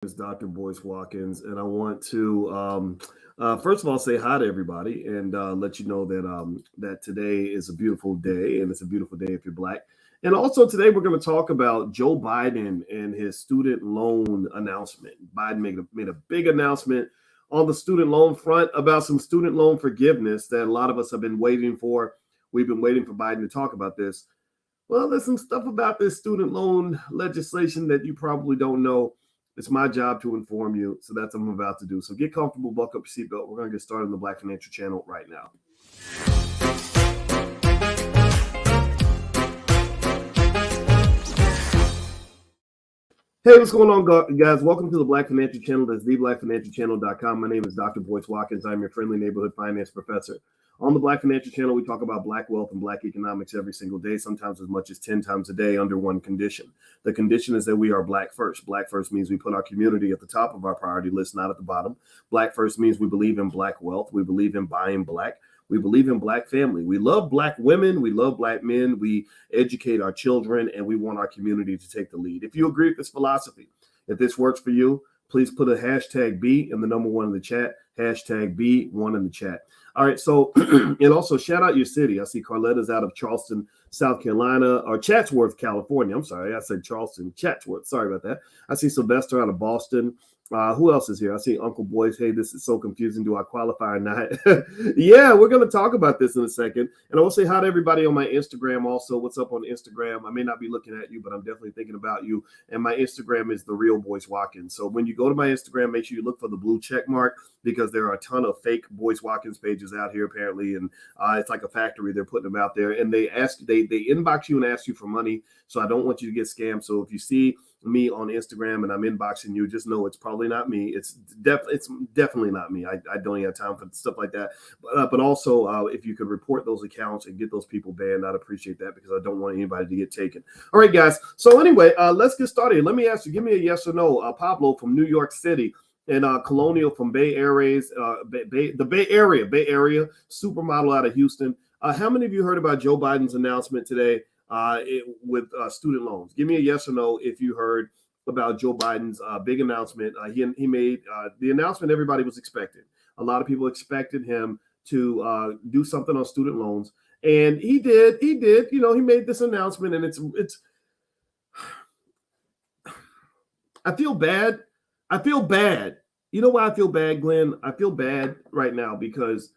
Is Dr. Boyce Watkins, and I want to first of all say hi to everybody and let you know that today is a beautiful day, and it's a beautiful day if you're black. And also today we're going to talk about Joe Biden and his student loan announcement. Biden made a big announcement on the student loan front about some student loan forgiveness that a lot of us have been waiting for. We've been waiting for Biden to talk about this. Well, there's some stuff about this student loan legislation that you probably don't know. It's my job to inform you. So that's what I'm about to do. So get comfortable, buckle up your seatbelt. We're going to get started on the Black Financial Channel right now. Hey, what's going on, guys? Welcome to the Black Financial Channel. That's theblackfinancialchannel.com. My name is Dr. Boyce Watkins. I'm your friendly neighborhood finance professor. On the Black Financial Channel, we talk about black wealth and black economics every single day, sometimes as much as 10 times a day under one condition. The condition is that we are black first. Black first means we put our community at the top of our priority list, not at the bottom. Black first means we believe in black wealth. We believe in buying black. We believe in black family. We love black women. We love black men. We educate our children, and we want our community to take the lead. If you agree with this philosophy, if this works for you, please put a hashtag B and the number one in the chat. Hashtag B1 in the chat. All right. So, and also shout out your city. I see Carletta's out of Charleston, South Carolina, or Chatsworth, California. I'm sorry. I said Charleston, Chatsworth. Sorry about that. I see Sylvester out of Boston. Who else is here? I see Uncle Boyce. Hey, this is so confusing. Do I qualify or not? Yeah, we're going to talk about this in a second. And I will say hi to everybody on my Instagram also. What's up on Instagram? I may not be looking at you, but I'm definitely thinking about you. And my Instagram is The Real Boyce Watkins. So when you go to my Instagram, make sure you look for the blue check mark because there are a ton of fake Boyce Watkins pages out here apparently. And it's like a factory. They're putting them out there. And they inbox you and ask you for money. So I don't want you to get scammed. So if you see me on Instagram and I'm inboxing you, just know it's probably not me. It's definitely not me. I don't even have time for stuff like that. But also, if you could report those accounts and get those people banned, I'd appreciate that because I don't want anybody to get taken. All right, guys. So anyway, let's get started. Let me ask you, give me a yes or no. Pablo from New York City and Colonial from Bay Area, the Bay Area, supermodel out of Houston. How many of you heard about Joe Biden's announcement today with student loans? Give me a yes or no if you heard about Joe Biden's big announcement. He made the announcement everybody was expecting. A lot of people expected him to do something on student loans, and he did. You know, he made this announcement, and it's. I feel bad. You know why I feel bad, Glenn? I feel bad right now because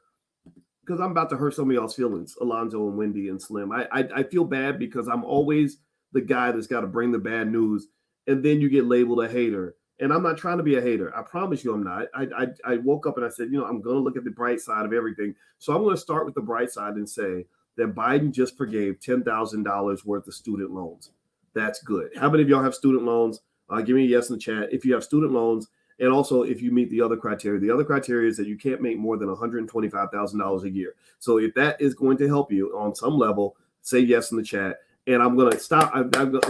I'm about to hurt some of y'all's feelings, Alonzo and Wendy and Slim. I feel bad because I'm always the guy that's got to bring the bad news, and then you get labeled a hater. And I'm not trying to be a hater. I promise you I'm not. I woke up and I said, you know, I'm going to look at the bright side of everything. So I'm going to start with the bright side and say that Biden just forgave $10,000 worth of student loans. That's good. How many of y'all have student loans? Give me a yes in the chat. If you have student loans, and also if you meet the other criteria is that you can't make more than $125,000 a year. So if that is going to help you on some level, say yes in the chat. And I'm going to stop.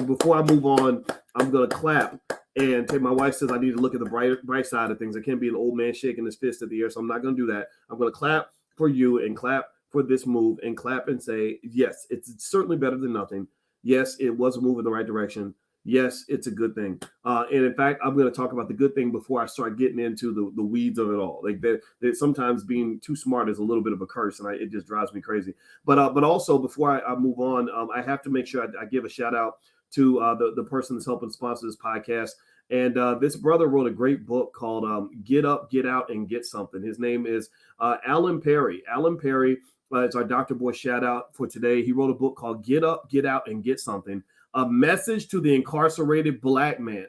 Before I move on, I'm going to clap. And my wife says I need to look at the bright side of things. I can't be an old man shaking his fist at the air. So I'm not going to do that. I'm going to clap for you and clap for this move and clap and say, yes, it's certainly better than nothing. Yes, it was a move in the right direction. Yes, it's a good thing. And in fact, I'm going to talk about the good thing before I start getting into the weeds of it all. Like that sometimes being too smart is a little bit of a curse, and it just drives me crazy. But also before I move on, I have to make sure I give a shout out to the person that's helping sponsor this podcast. And this brother wrote a great book called Get Up, Get Out, and Get Something. His name is Alan Perry. Alan Perry is our Dr. Boy shout out for today. He wrote a book called Get Up, Get Out, and Get Something. A message to the incarcerated black man.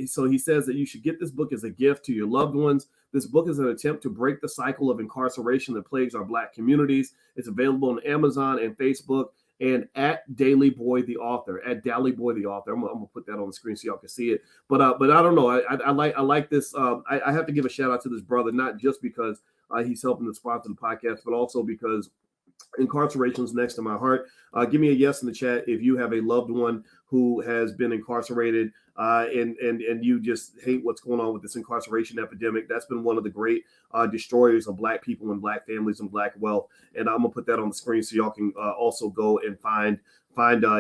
So he says that you should get this book as a gift to your loved ones. This book is an attempt to break the cycle of incarceration that plagues our black communities. It's available on Amazon and Facebook and at Daily Boy the author. At Daily Boy the author. I'm gonna put that on the screen so y'all can see it. But I don't know. I like this. I have to give a shout out to this brother, not just because he's helping to sponsor the podcast, but also because incarceration is next to my heart. Give me a yes in the chat if you have a loved one who has been incarcerated and you just hate what's going on with this incarceration epidemic. That's been one of the great destroyers of black people and black families and black wealth. And I'm gonna put that on the screen so y'all can also go and find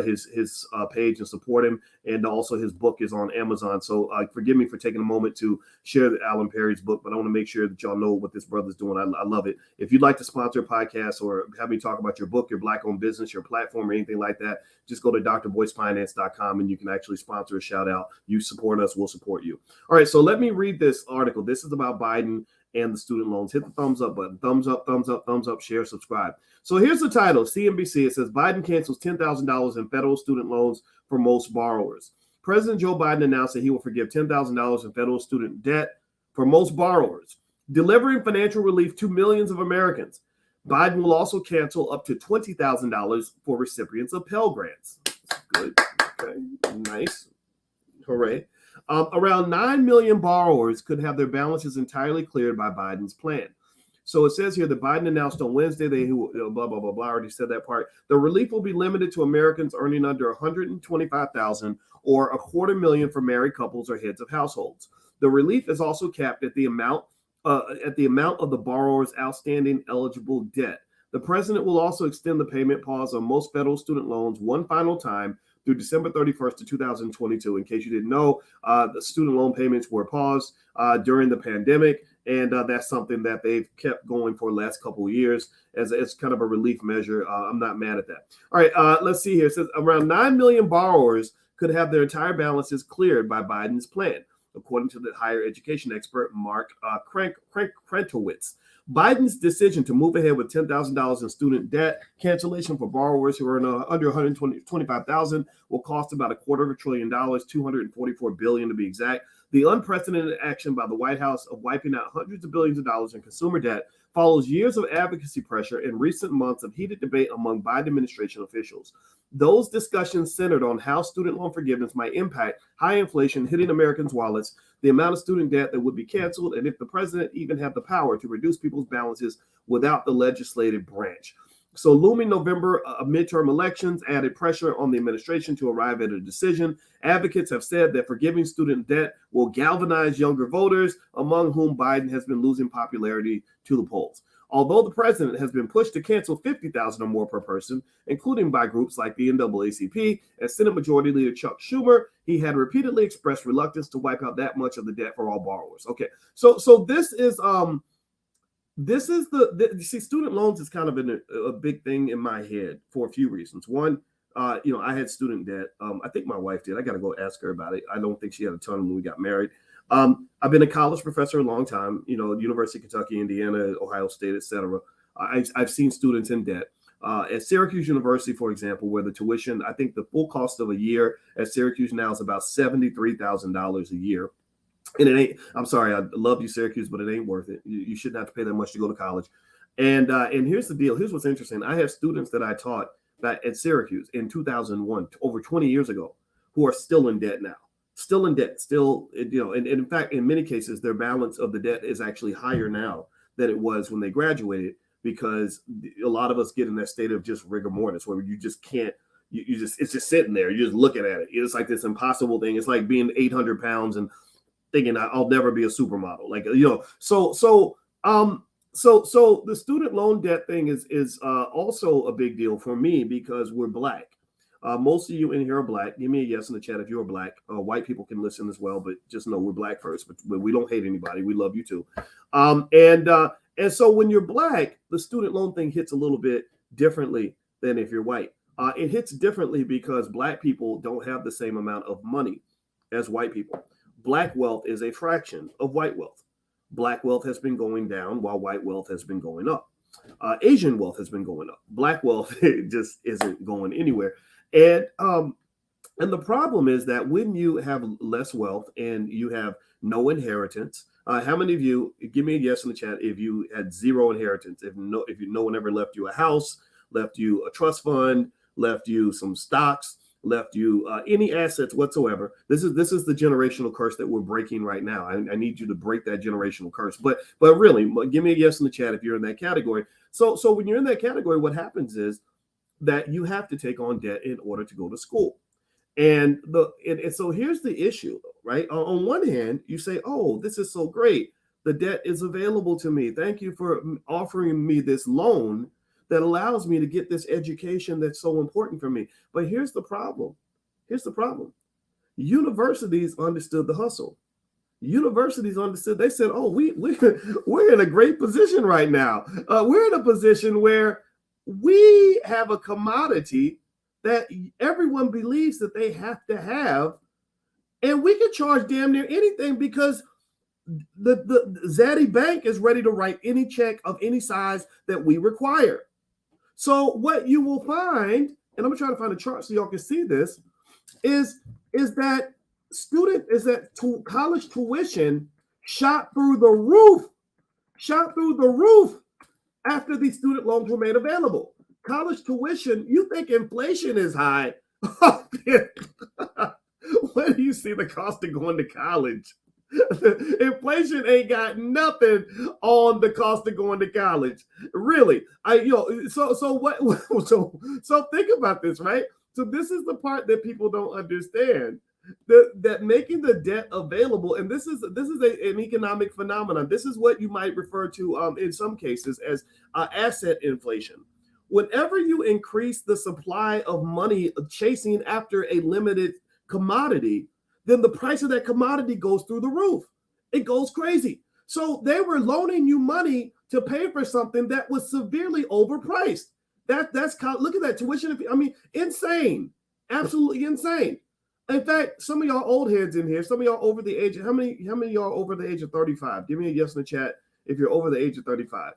his page and support him. And also his book is on Amazon. So forgive me for taking a moment to share Alan Perry's book, but I want to make sure that y'all know what this brother's doing. I love it. If you'd like to sponsor a podcast or have me talk about your book, your Black-owned business, your platform, or anything like that, just go to drboycefinance.com and you can actually sponsor a shout out. You support us, we'll support you. All right, so let me read this article. This is about Biden and the student loans. Hit the thumbs up button. Thumbs up, thumbs up, thumbs up, share, subscribe. So here's the title, CNBC. It says Biden cancels $10,000 in federal student loans for most borrowers. President Joe Biden announced that he will forgive $10,000 in federal student debt for most borrowers, delivering financial relief to millions of Americans. Biden will also cancel up to $20,000 for recipients of Pell Grants. Good. Okay. Nice. Hooray. Around 9 million borrowers could have their balances entirely cleared by Biden's plan. So it says here that Biden announced on Wednesday that he will, blah, blah, blah, blah, I already said that part. The relief will be limited to Americans earning under $125,000 or $250,000 for married couples or heads of households. The relief is also capped at the amount of the borrower's outstanding eligible debt. The president will also extend the payment pause on most federal student loans one final time through December 31st of 2022. In case you didn't know, the student loan payments were paused during the pandemic, and that's something that they've kept going for the last couple of years as kind of a relief measure. I'm not mad at that. All right, let's see here. It says around 9 million borrowers could have their entire balances cleared by Biden's plan, according to the higher education expert Mark Krentowitz. Biden's decision to move ahead with $10,000 in student debt cancellation for borrowers who earn under $125,000 will cost about $250 billion, $244 billion to be exact. The unprecedented action by the White House of wiping out hundreds of billions of dollars in consumer debt follows years of advocacy pressure and recent months of heated debate among Biden administration officials. Those discussions centered on how student loan forgiveness might impact high inflation hitting Americans' wallets, the amount of student debt that would be canceled, and if the president even had the power to reduce people's balances without the legislative branch. So looming November midterm elections added pressure on the administration to arrive at a decision. Advocates have said that forgiving student debt will galvanize younger voters, among whom Biden has been losing popularity to the polls. Although the president has been pushed to cancel $50,000 or more per person, including by groups like the NAACP and Senate Majority Leader Chuck Schumer, he had repeatedly expressed reluctance to wipe out that much of the debt for all borrowers. Okay, so this is you see, student loans is kind of a big thing in my head for a few reasons. One, I had student debt. I think my wife did. I got to go ask her about it. I don't think she had a ton when we got married. I've been a college professor a long time, University of Kentucky, Indiana, Ohio State, etc. I've seen students in debt. At Syracuse University, for example, where the tuition, I think the full cost of a year at Syracuse now is about $73,000 a year. And it ain't, I'm sorry, I love you, Syracuse, but it ain't worth it. You shouldn't have to pay that much to go to college. And here's the deal. Here's what's interesting. I have students that I taught back at Syracuse in 2001, over 20 years ago, who are still in debt now. Still in debt, and in fact, in many cases, their balance of the debt is actually higher now than it was when they graduated, because a lot of us get in that state of just rigor mortis where you just can't, it's just sitting there. You're just looking at it. It's like this impossible thing. It's like being 800 pounds and thinking I'll never be a supermodel. So the student loan debt thing is also a big deal for me because we're Black. Most of you in here are Black. Give me a yes in the chat if you're Black. White people can listen as well, but just know we're Black first. But we don't hate anybody. We love you too. And so when you're Black, the student loan thing hits a little bit differently than if you're white. It hits differently because Black people don't have the same amount of money as white people. Black wealth is a fraction of white wealth. Black wealth has been going down while white wealth has been going up. Asian wealth has been going up. Black wealth just isn't going anywhere. And the problem is that when you have less wealth and you have no inheritance, how many of you, give me a yes in the chat if you had zero inheritance, if no one ever left you a house, left you a trust fund, left you some stocks, left you any assets whatsoever. This is the generational curse that we're breaking right now. I need you to break that generational curse. But really, give me a yes in the chat if you're in that category. So when you're in that category, what happens is that you have to take on debt in order to go to school. And so here's the issue, right? On one hand, you say, oh, this is so great. The debt is available to me. Thank you for offering me this loan that allows me to get this education that's so important for me. But here's the problem. Universities understood the hustle. Universities understood. They said, "Oh, we're in a great position right now. We're in a position where we have a commodity that everyone believes that they have to have, and we can charge damn near anything because the Zaddy Bank is ready to write any check of any size that we require." So what you will find, and I'm gonna try to find a chart so y'all can see this, is that college tuition shot through the roof, after these student loans were made available. College tuition, you think inflation is high? When do you see the cost of going to college? Inflation ain't got nothing on the cost of going to college. Really. So think about this, right? So this is the part that people don't understand. That making the debt available, and this is an economic phenomenon. This is what you might refer to in some cases as asset inflation. Whenever you increase the supply of money chasing after a limited commodity, then the price of that commodity goes through the roof. It goes crazy. So they were loaning you money to pay for something that was severely overpriced. Look at that tuition. I mean, insane, absolutely insane. In fact, some of y'all old heads in here, some of y'all over the age. How many of y'all over the age of 35? Give me a yes in the chat if you're over the age of 35.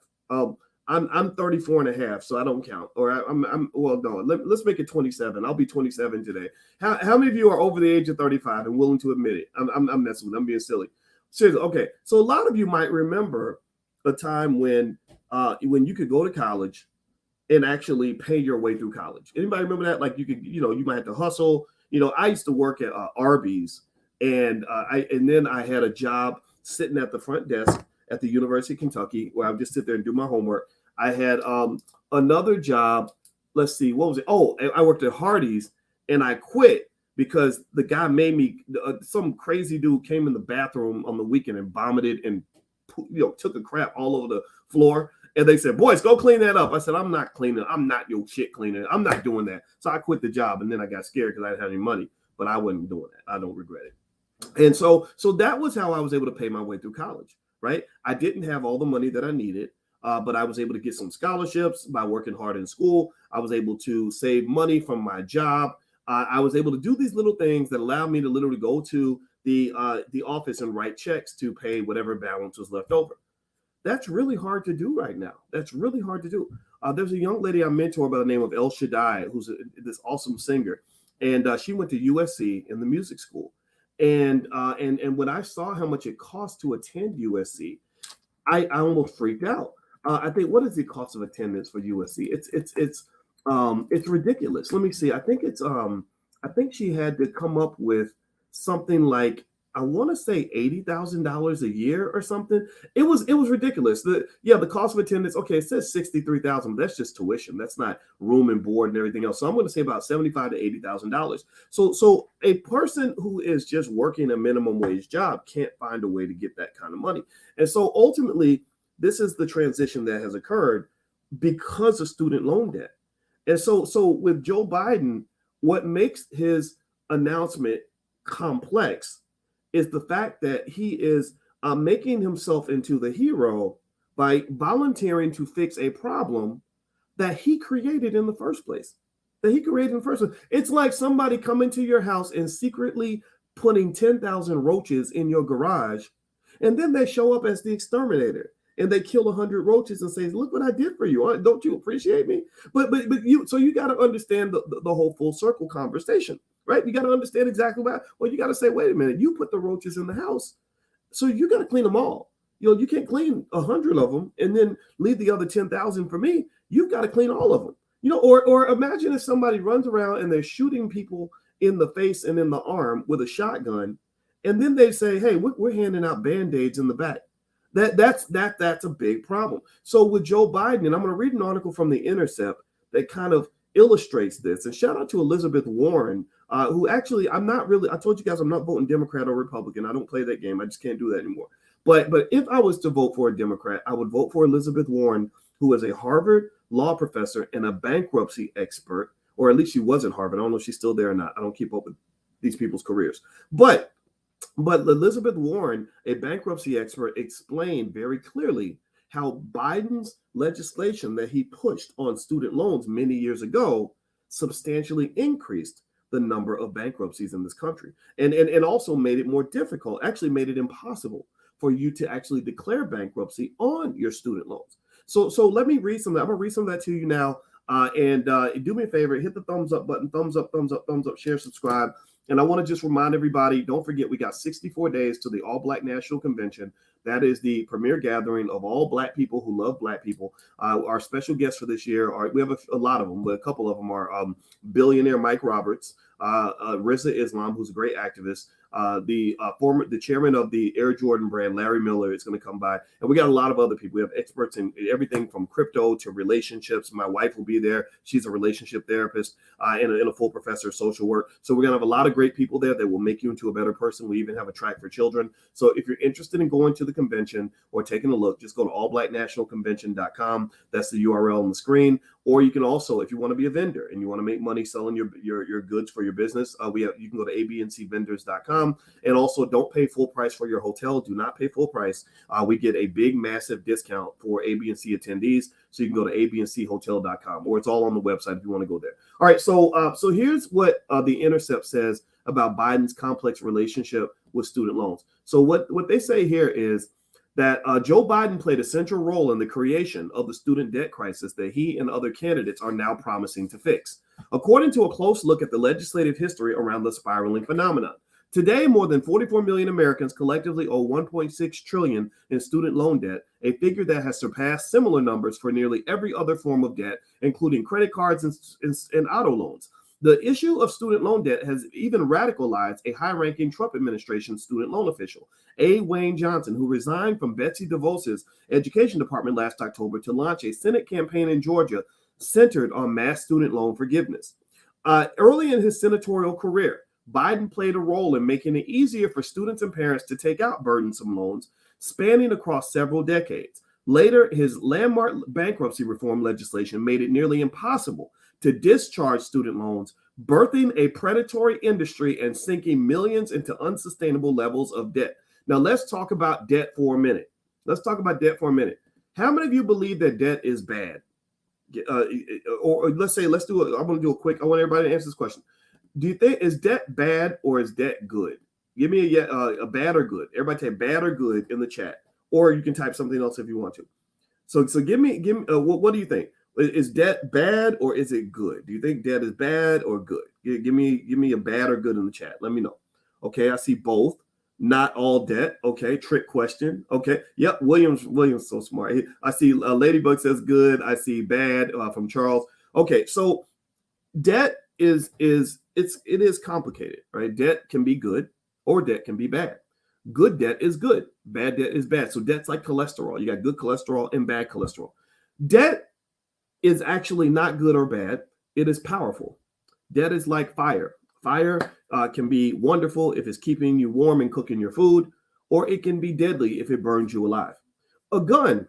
I'm 34 and a half, so I don't count. Or let's make it 27. I'll be 27 today. How many of you are over the age of 35 and willing to admit it? I'm messing with. I'm being silly. Seriously, okay. So a lot of you might remember a time when you could go to college and actually pay your way through college. Anybody remember that? Like you might have to hustle. I used to work at Arby's, and then I had a job sitting at the front desk at the University of Kentucky, where I would just sit there and do my homework. I had another job. Let's see, what was it? Oh, I worked at Hardee's, and I quit because the guy made me. Some crazy dude came in the bathroom on the weekend and vomited and took a crap all over the floor. And they said, "Boys, go clean that up." I said, "I'm not cleaning. I'm not your shit cleaner. I'm not doing that." So I quit the job, and then I got scared because I didn't have any money. But I wasn't doing that. I don't regret it. And so that was how I was able to pay my way through college. Right? I didn't have all the money that I needed, but I was able to get some scholarships by working hard in school. I was able to save money from my job. I was able to do these little things that allowed me to literally go to the office and write checks to pay whatever balance was left over. That's really hard to do right now. That's really hard to do. There's a young lady I mentor by the name of El Shaddai, who's this awesome singer, and she went to USC in the music school. And when I saw how much it cost to attend USC, I almost freaked out. I think, what is the cost of attendance for USC? It's ridiculous. Let me see. I think she had to come up with something like, I want to say $80,000 a year or something. It was ridiculous. The cost of attendance. Okay, it says $63,000. That's just tuition. That's not room and board and everything else. So I'm going to say about $75,000 to $80,000. So a person who is just working a minimum wage job can't find a way to get that kind of money. And so ultimately, this is the transition that has occurred because of student loan debt. And so with Joe Biden, what makes his announcement complex is the fact that he is making himself into the hero by volunteering to fix a problem that he created in the first place. It's like somebody coming to your house and secretly putting 10,000 roaches in your garage, and then they show up as the exterminator and they kill 100 roaches and say, "Look what I did for you. Don't you appreciate me?" But you got to understand the whole full circle conversation. Right? You got to understand exactly why. Well, you got to say, wait a minute, you put the roaches in the house, so you got to clean them all. You can't clean 100 of them and then leave the other 10,000 for me. You've got to clean all of them. Or imagine if somebody runs around and they're shooting people in the face and in the arm with a shotgun, and then they say, "Hey, we're handing out Band-Aids in the back." That's a big problem. So with Joe Biden, and I'm going to read an article from The Intercept that kind of illustrates this. And shout out to Elizabeth Warren, who actually, I told you guys I'm not voting Democrat or Republican. I don't play that game. I just can't do that anymore. But if I was to vote for a Democrat, I would vote for Elizabeth Warren, who is a Harvard law professor and a bankruptcy expert, or at least she was at Harvard. I don't know if she's still there or not. I don't keep up with these people's careers. But Elizabeth Warren, a bankruptcy expert, explained very clearly how Biden's legislation that he pushed on student loans many years ago substantially increased the number of bankruptcies in this country, and also made it more difficult, actually made it impossible for you to actually declare bankruptcy on your student loans. So let me read some of that. I'm gonna read some of that to you now. And do me a favor, hit the thumbs up button, thumbs up, thumbs up, thumbs up, share, subscribe. And I want to just remind everybody, don't forget, we got 64 days to the All Black National Convention. That is the premier gathering of all Black people who love Black people. Our special guests for this year we have a lot of them, but a couple of them are billionaire Mike Roberts, Rizza Islam, who's a great activist, the chairman of the Air Jordan brand, Larry Miller, is going to come by, and we got a lot of other people. We have experts in everything from crypto to relationships. My wife will be there; she's a relationship therapist and a full professor of social work. So we're going to have a lot of great people there that will make you into a better person. We even have a track for children. So if you're interested in going to the convention or taking a look, just go to allblacknationalconvention.com. That's the URL on the screen. Or you can also, if you want to be a vendor and you want to make money selling your goods for your business, you can go to abncvendors.com. And also, don't pay full price for your hotel. Do not pay full price. We get a big, massive discount for ABC attendees. So you can go to abnchotel.com, or it's all on the website if you want to go there. All right. So here's what The Intercept says about Biden's complex relationship with student loans. So what they say here is that Joe Biden played a central role in the creation of the student debt crisis that he and other candidates are now promising to fix. According to a close look at the legislative history around the spiraling phenomenon, today more than 44 million Americans collectively owe 1.6 trillion in student loan debt, a figure that has surpassed similar numbers for nearly every other form of debt, including credit cards and auto loans. The issue of student loan debt has even radicalized a high-ranking Trump administration student loan official, A. Wayne Johnson, who resigned from Betsy DeVos's education department last October to launch a Senate campaign in Georgia centered on mass student loan forgiveness. Early in his senatorial career, Biden played a role in making it easier for students and parents to take out burdensome loans spanning across several decades. Later, his landmark bankruptcy reform legislation made it nearly impossible to discharge student loans, birthing a predatory industry and sinking millions into unsustainable levels of debt. Now, let's talk about debt for a minute. How many of you believe that debt is bad? Or let's say, I'm going to do a quick, I want everybody to answer this question. Do you think, is debt bad or is debt good? Give me a bad or good. Everybody type bad or good in the chat, or you can type something else if you want to. So give me what do you think? Is debt bad or is it good? Do you think debt is bad or good? Give me a bad or good in the chat. Let me know. Okay, I see both. Not all debt. Okay, trick question. Okay, yep. William's so smart. I see Ladybug says good. I see bad from Charles. Okay, so debt it is complicated, right? Debt can be good or debt can be bad. Good debt is good. Bad debt is bad. So debt's like cholesterol. You got good cholesterol and bad cholesterol. Debt is actually not good or bad. It is powerful. Debt is like fire. Fire can be wonderful if it's keeping you warm and cooking your food, or it can be deadly if it burns you alive. A gun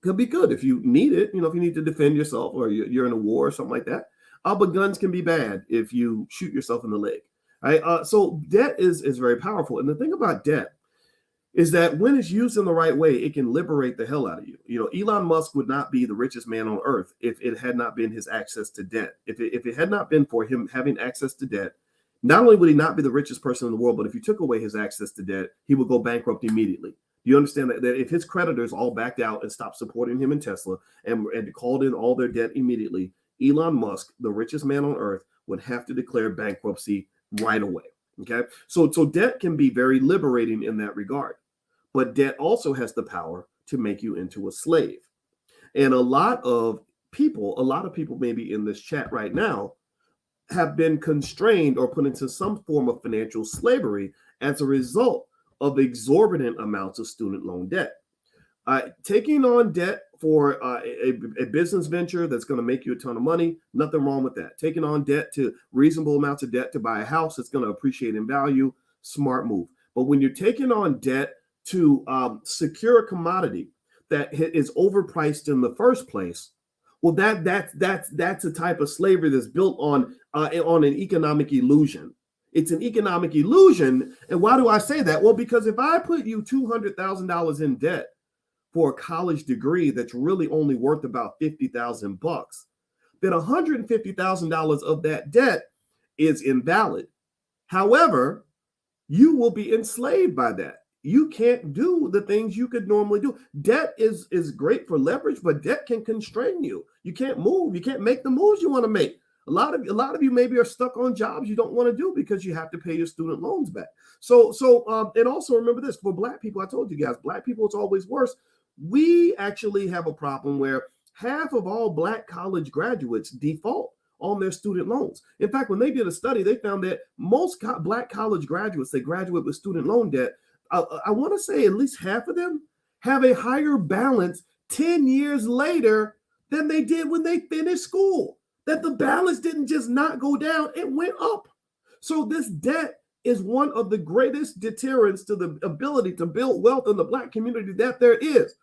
could be good if you need it, if you need to defend yourself or you're in a war or something like that. But guns can be bad if you shoot yourself in the leg. Right? So debt is very powerful. And the thing about debt is that when it's used in the right way, it can liberate the hell out of you. Elon Musk would not be the richest man on earth if it had not been his access to debt. If it had not been for him having access to debt, not only would he not be the richest person in the world, but if you took away his access to debt, he would go bankrupt immediately. Do you understand that if his creditors all backed out and stopped supporting him in Tesla and called in all their debt immediately, Elon Musk, the richest man on earth, would have to declare bankruptcy right away. Okay, so debt can be very liberating in that regard, but debt also has the power to make you into a slave. And a lot of people maybe in this chat right now have been constrained or put into some form of financial slavery as a result of exorbitant amounts of student loan debt. Taking on debt for a business venture that's going to make you a ton of money, nothing wrong with that. Taking on reasonable amounts of debt to buy a house that's going to appreciate in value, smart move. But when you're taking on debt to secure a commodity that is overpriced in the first place, well, that's a type of slavery that's built on an economic illusion. It's an economic illusion. And why do I say that? Well, because if I put you $200,000 in debt for a college degree that's really only worth about 50,000 bucks, then $150,000 of that debt is invalid. However, you will be enslaved by that. You can't do the things you could normally do. Debt is great for leverage, but debt can constrain you. You can't move. You can't make the moves you want to make. A lot of you maybe are stuck on jobs you don't want to do because you have to pay your student loans back. And also remember this, for Black people, I told you guys, Black people, it's always worse. We actually have a problem where half of all Black college graduates default on their student loans. In fact, when they did a study, they found that most Black college graduates, they graduate with student loan debt. I want to say at least half of them have a higher balance 10 years later than they did when they finished school. That the balance didn't just not go down, it went up. So this debt is one of the greatest deterrents to the ability to build wealth in the Black community that there is.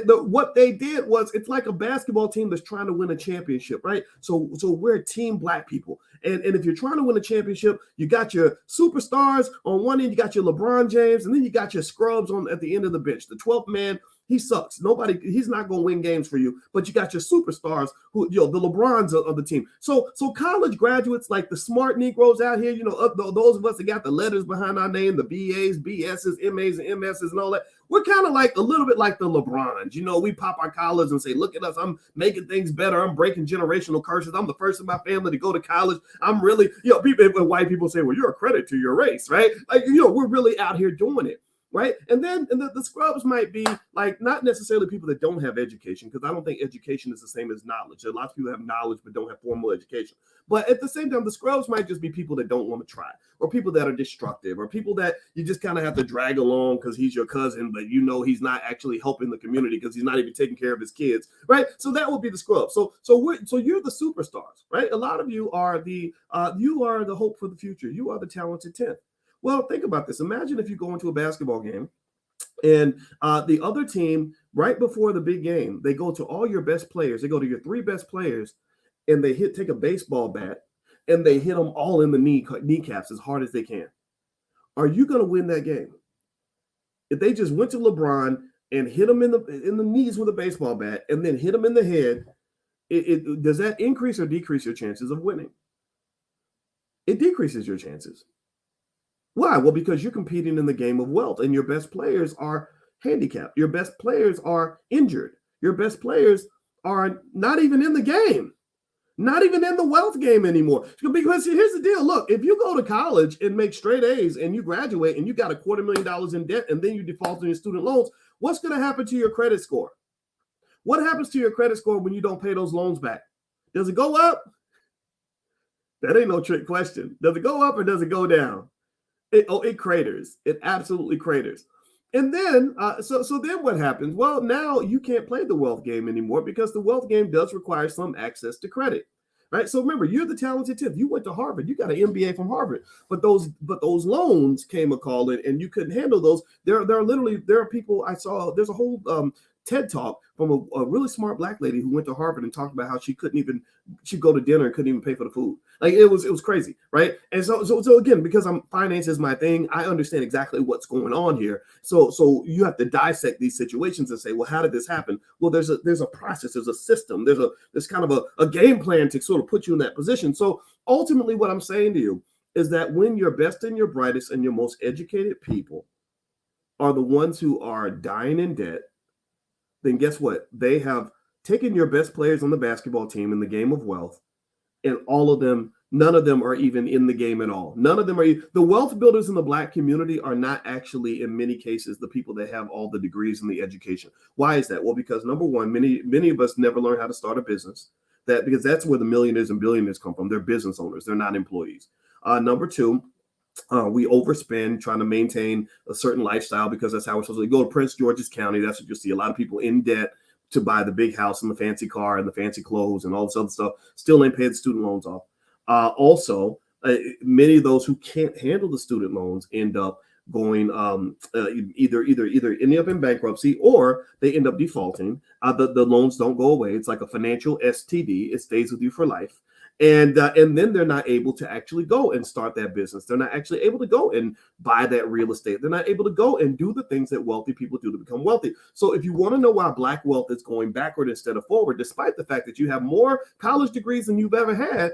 What they did was, it's like a basketball team that's trying to win a championship, right? So we're team Black people. And if you're trying to win a championship, you got your superstars on one end, you got your LeBron James, and then you got your scrubs on at the end of the bench. The 12th man, he sucks. He's not going to win games for you, but you got your superstars who, the LeBrons of the team. So college graduates, like the smart Negroes out here, those of us that got the letters behind our name, the BAs, BSs, MAs, and MSs, and all that, we're kind of like a little bit like the LeBrons. We pop our collars and say, look at us, I'm making things better. I'm breaking generational curses. I'm the first in my family to go to college. I'm really, white people say, well, you're a credit to your race, right? Like, we're really out here doing it. Right. And then the scrubs might be like not necessarily people that don't have education, because I don't think education is the same as knowledge. A lot of people have knowledge but don't have formal education. But at the same time, the scrubs might just be people that don't want to try, or people that are destructive, or people that you just kind of have to drag along because he's your cousin, but he's not actually helping the community because he's not even taking care of his kids. Right. So that would be the scrubs. So you're the superstars. Right. A lot of you are the hope for the future. You are the talented 10th. Well, think about this. Imagine if you go into a basketball game and the other team, right before the big game, they go to all your best players. They go to your 3 best players, and they take a baseball bat and they hit them all in the kneecaps as hard as they can. Are you going to win that game? If they just went to LeBron and hit him in the knees with a baseball bat and then hit him in the head, does that increase or decrease your chances of winning? It decreases your chances. Why? Well, because you're competing in the game of wealth, and your best players are handicapped. Your best players are injured. Your best players are not even in the game, not even in the wealth game anymore. Because here's the deal. Look, if you go to college and make straight A's and you graduate and you got $250,000 in debt and then you default on your student loans, what's going to happen to your credit score? What happens to your credit score when you don't pay those loans back? Does it go up? That ain't no trick question. Does it go up or does it go down? It craters. It absolutely craters. And then, so then what happens? Well, now you can't play the wealth game anymore because the wealth game does require some access to credit, right? So remember, you're the talented 10th. You went to Harvard. You got an MBA from Harvard, but those loans came a call and you couldn't handle those. There are people I saw. There's a whole TED talk from a really smart Black lady who went to Harvard and talked about how she'd go to dinner and couldn't even pay for the food. Like it was crazy, right? And so again, because finance is my thing, I understand exactly what's going on here. So you have to dissect these situations and say, well, how did this happen? Well, there's a process, there's a system, there's kind of a game plan to sort of put you in that position. So ultimately, what I'm saying to you is that when your best and your brightest and your most educated people are the ones who are dying in debt, then guess what? They have taken your best players on the basketball team in the game of wealth, and none of them are even in the game at all. None of them are. The wealth builders in the Black community are not actually, in many cases, the people that have all the degrees and the education. Why is that? Well, because number one, many of us never learn how to start a business. Because that's where the millionaires and billionaires come from. They're business owners. They're not employees. Number two, we overspend trying to maintain a certain lifestyle because that's how we're supposed to go to Prince George's County. That's what you'll see. A lot of people in debt to buy the big house and the fancy car and the fancy clothes and all this other stuff. Still ain't paid student loans off. Also, many of those who can't handle the student loans end up going either ending up in bankruptcy or they end up defaulting. The loans don't go away. It's like a financial STD. It stays with you for life. And then they're not able to actually go and start that business. They're not actually able to go and buy that real estate. They're not able to go and do the things that wealthy people do to become wealthy. So if you want to know why Black wealth is going backward instead of forward, despite the fact that you have more college degrees than you've ever had,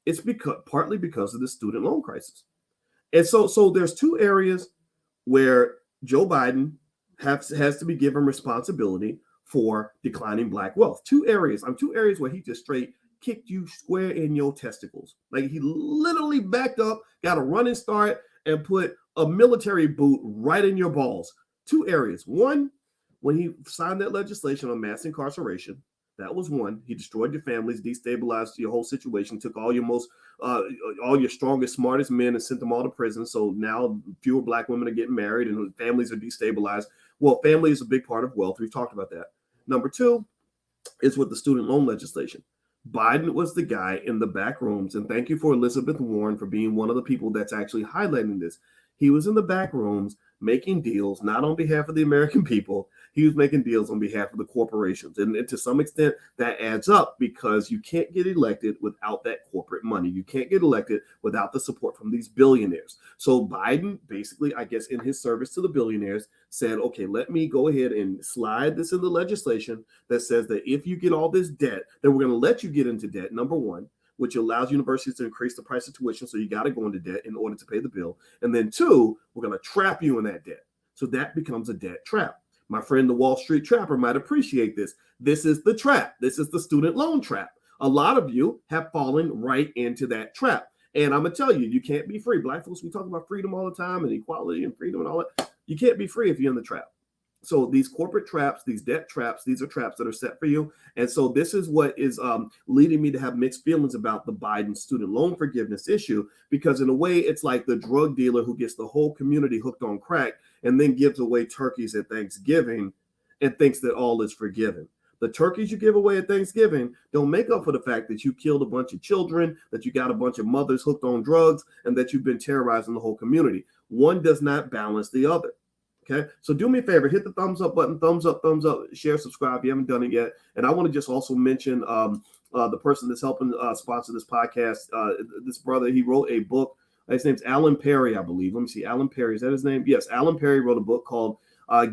it's partly because of the student loan crisis. And so there's two areas where Joe Biden has to be given responsibility for declining Black wealth. Two areas where he just straight kicked you square in your testicles. Like he literally backed up, got a running start, and put a military boot right in your balls. Two areas. One, when he signed that legislation on mass incarceration. That was one. He destroyed your families, destabilized your whole situation, took all your strongest, smartest men and sent them all to prison. So now fewer Black women are getting married and families are destabilized. Well, family is a big part of wealth. We've talked about that. Number two is with the student loan legislation. Biden was the guy in the back rooms, and thank you for Elizabeth Warren for being one of the people that's actually highlighting this. He was in the back rooms making deals, not on behalf of the American people. He was making deals on behalf of the corporations. And to some extent, that adds up because you can't get elected without that corporate money. You can't get elected without the support from these billionaires. So Biden basically, I guess, in his service to the billionaires, said, okay, let me go ahead and slide this in the legislation that says that if you get all this debt, then we're going to let you get into debt, number one, which allows universities to increase the price of tuition. So you got to go into debt in order to pay the bill. And then two, we're going to trap you in that debt. So that becomes a debt trap. My friend, the Wall Street Trapper, might appreciate this. This is the trap. This is the student loan trap. A lot of you have fallen right into that trap. And I'm going to tell you, you can't be free. Black folks, we talk about freedom all the time and equality and freedom and all that. You can't be free if you're in the trap. So these corporate traps, these debt traps, these are traps that are set for you. And so this is what is leading me to have mixed feelings about the Biden student loan forgiveness issue, because in a way, it's like the drug dealer who gets the whole community hooked on crack and then gives away turkeys at Thanksgiving and thinks that all is forgiven. The turkeys you give away at Thanksgiving don't make up for the fact that you killed a bunch of children, that you got a bunch of mothers hooked on drugs, and that you've been terrorizing the whole community. One does not balance the other. Okay, so do me a favor, hit the thumbs up button, thumbs up, share, subscribe if you haven't done it yet. And I want to just also mention the person that's helping sponsor this podcast. This brother, he wrote a book. His name's Alan Perry, I believe. Let me see. Alan Perry, is that his name? Yes, Alan Perry wrote a book called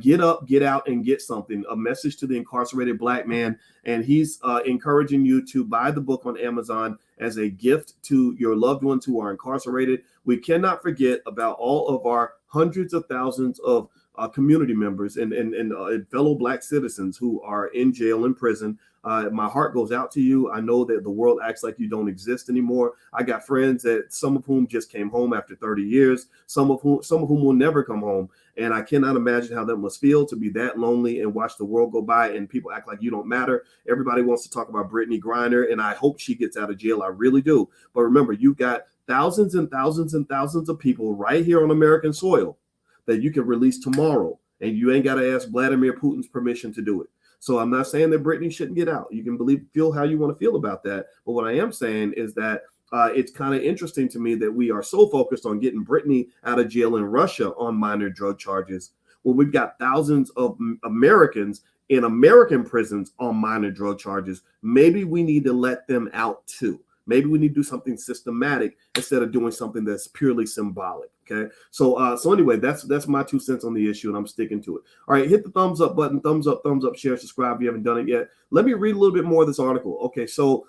Get Up, Get Out, and Get Something, a message to the incarcerated Black man. And he's encouraging you to buy the book on Amazon as a gift to your loved ones who are incarcerated. We cannot forget about all of our hundreds of thousands of community members and fellow Black citizens who are in jail and prison. My heart goes out to you. I know that the world acts like you don't exist anymore. I got friends that some of whom just came home after 30 years, some of whom will never come home. And I cannot imagine how that must feel to be that lonely and watch the world go by and people act like you don't matter. Everybody wants to talk about Brittany Griner, and I hope she gets out of jail. I really do. But remember, you got thousands and thousands and thousands of people right here on American soil that you can release tomorrow, and you ain't got to ask Vladimir Putin's permission to do it. So I'm not saying that Brittany shouldn't get out. You can feel how you want to feel about that. But what I am saying is that it's kind of interesting to me that we are so focused on getting Brittany out of jail in Russia on minor drug charges, when we've got thousands of Americans in American prisons on minor drug charges. Maybe we need to let them out too. Maybe we need to do something systematic instead of doing something that's purely symbolic. Okay. So anyway, that's my 2 cents on the issue, and I'm sticking to it. All right. Hit the thumbs up button, thumbs up, share, subscribe if you haven't done it yet. Let me read a little bit more of this article. Okay. So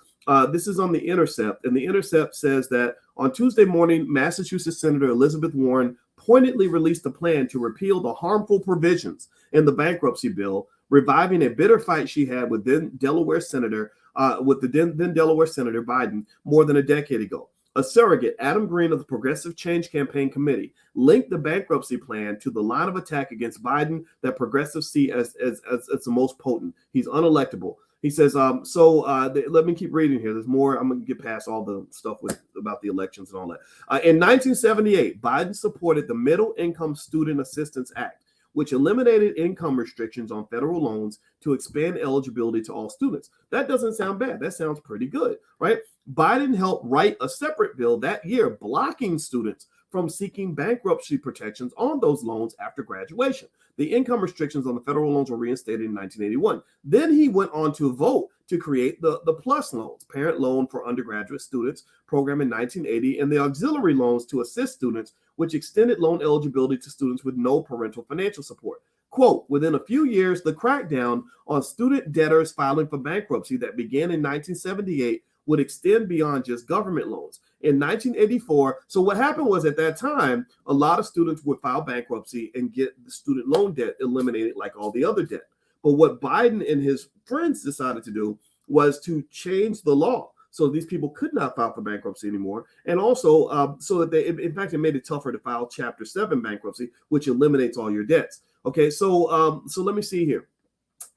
this is on The Intercept, and The Intercept says that on Tuesday morning, Massachusetts Senator Elizabeth Warren pointedly released a plan to repeal the harmful provisions in the bankruptcy bill, reviving a bitter fight she had with then Delaware Senator Biden more than a decade ago. A surrogate, Adam Green of the Progressive Change Campaign Committee, linked the bankruptcy plan to the line of attack against Biden that progressives see as the most potent. He's unelectable. He says, let me keep reading here. There's more. I'm going to get past all the stuff about the elections and all that. In 1978, Biden supported the Middle Income Student Assistance Act, which eliminated income restrictions on federal loans to expand eligibility to all students. That doesn't sound bad. That sounds pretty good, right? Biden helped write a separate bill that year blocking students from seeking bankruptcy protections on those loans after graduation. The income restrictions on the federal loans were reinstated in 1981. Then he went on to vote to create the PLUS loans, parent loan for undergraduate students program in 1980, and the auxiliary loans to assist students, which extended loan eligibility to students with no parental financial support. Quote, within a few years, the crackdown on student debtors filing for bankruptcy that began in 1978 would extend beyond just government loans. In 1984, so what happened was at that time, a lot of students would file bankruptcy and get the student loan debt eliminated like all the other debt. But what Biden and his friends decided to do was to change the law so these people could not file for bankruptcy anymore. And also so that in fact, it made it tougher to file Chapter 7 bankruptcy, which eliminates all your debts. Okay, so let me see here.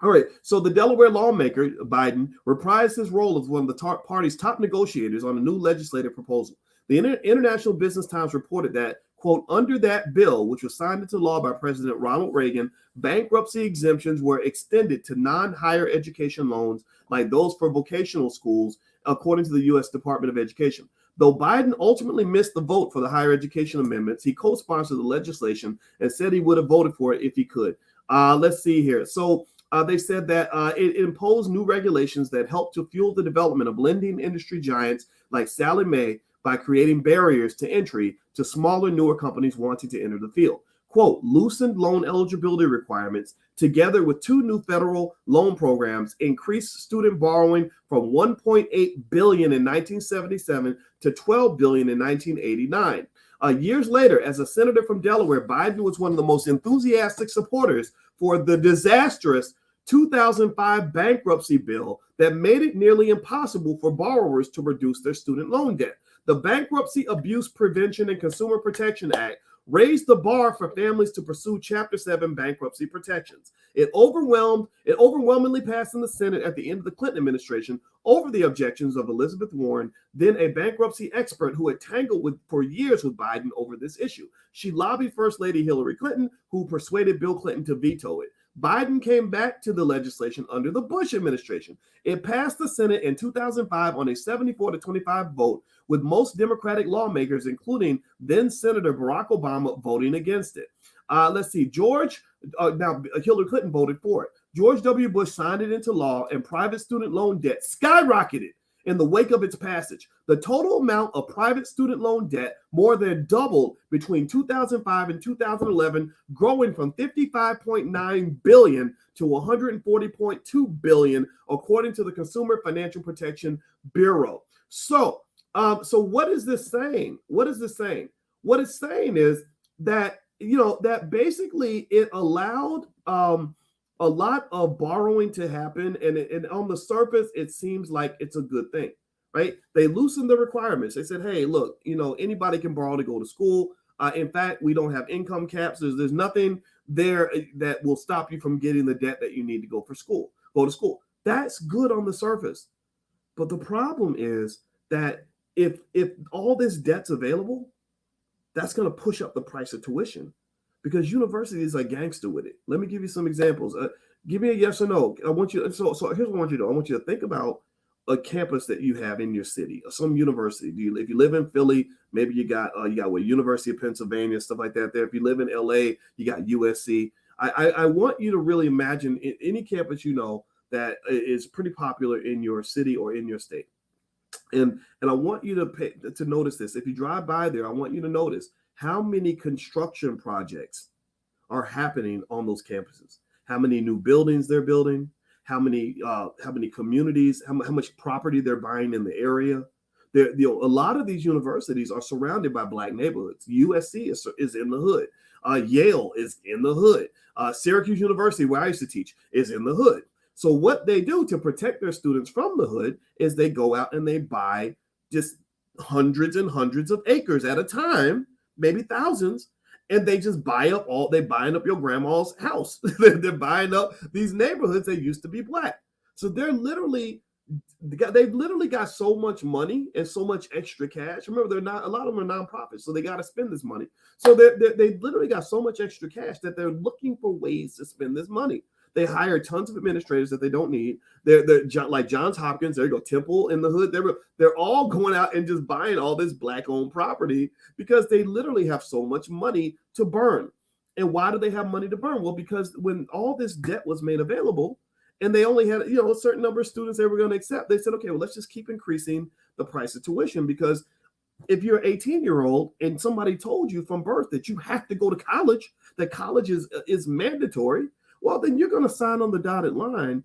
All right, so the Delaware lawmaker, Biden, reprised his role as one of the party's top negotiators on a new legislative proposal. The International Business Times reported that, quote, under that bill, which was signed into law by President Ronald Reagan, bankruptcy exemptions were extended to non-higher education loans like those for vocational schools, according to the U.S. Department of Education. Though Biden ultimately missed the vote for the higher education amendments, he co-sponsored the legislation and said he would have voted for it if he could. Let's see here. So they said that it imposed new regulations that helped to fuel the development of lending industry giants like Sallie Mae by creating barriers to entry to smaller, newer companies wanting to enter the field. Quote, loosened loan eligibility requirements, together with two new federal loan programs, increased student borrowing from $1.8 billion in 1977 to $12 billion in 1989. Years later, as a senator from Delaware, Biden was one of the most enthusiastic supporters for the disastrous 2005 bankruptcy bill that made it nearly impossible for borrowers to reduce their student loan debt. The Bankruptcy Abuse Prevention and Consumer Protection Act raised the bar for families to pursue Chapter 7 bankruptcy protections. It overwhelmingly passed in the Senate at the end of the Clinton administration over the objections of Elizabeth Warren, then a bankruptcy expert who had tangled for years with Biden over this issue. She lobbied First Lady Hillary Clinton, who persuaded Bill Clinton to veto it. Biden came back to the legislation under the Bush administration. It passed the Senate in 2005 on a 74-25 vote, with most Democratic lawmakers, including then Senator Barack Obama, voting against it. Let's see, now Hillary Clinton voted for it. George W. Bush signed it into law, and private student loan debt skyrocketed in the wake of its passage. The total amount of private student loan debt more than doubled between 2005 and 2011, growing from $55.9 billion to $140.2 billion, according to the Consumer Financial Protection Bureau. So what is this saying? What is this saying? What it's saying is that, that basically it allowed a lot of borrowing to happen, and on the surface, it seems like it's a good thing, right? They loosened the requirements. They said, hey, look, anybody can borrow to go to school. In fact, we don't have income caps. There's nothing there that will stop you from getting the debt that you need to go to school. That's good on the surface. But the problem is that if all this debt's available, that's going to push up the price of tuition, because universities are gangster with it. Let me give you some examples. Give me a yes or no. I want you. So here's what I want you to do. I want you to think about a campus that you have in your city, or some university. If you live in Philly, maybe you got University of Pennsylvania, stuff like that. There. If you live in LA, you got USC. I want you to really imagine any campus that is pretty popular in your city or in your state. And I want you to notice this. If you drive by there, I want you to notice how many construction projects are happening on those campuses, how many new buildings they're building, how many communities, how much property they're buying in the area. A lot of these universities are surrounded by Black neighborhoods. USC is in the hood. Yale is in the hood. Syracuse University, where I used to teach, is in the hood. So what they do to protect their students from the hood is they go out and they buy just hundreds and hundreds of acres at a time, maybe thousands, and they just buying up your grandma's house. They're buying up these neighborhoods that used to be Black. So they've literally got so much money and so much extra cash. Remember, a lot of them are nonprofits, so they got to spend this money. So they literally got so much extra cash that they're looking for ways to spend this money. They hire tons of administrators that they don't need. They're like Johns Hopkins. There you go, Temple in the hood. They're all going out and just buying all this black-owned property because they literally have so much money to burn. And why do they have money to burn? Well, because when all this debt was made available, and they only had a certain number of students they were going to accept, they said, okay, well, let's just keep increasing the price of tuition, because if you're an 18-year-old and somebody told you from birth that you have to go to college, that college is mandatory, well, then you're going to sign on the dotted line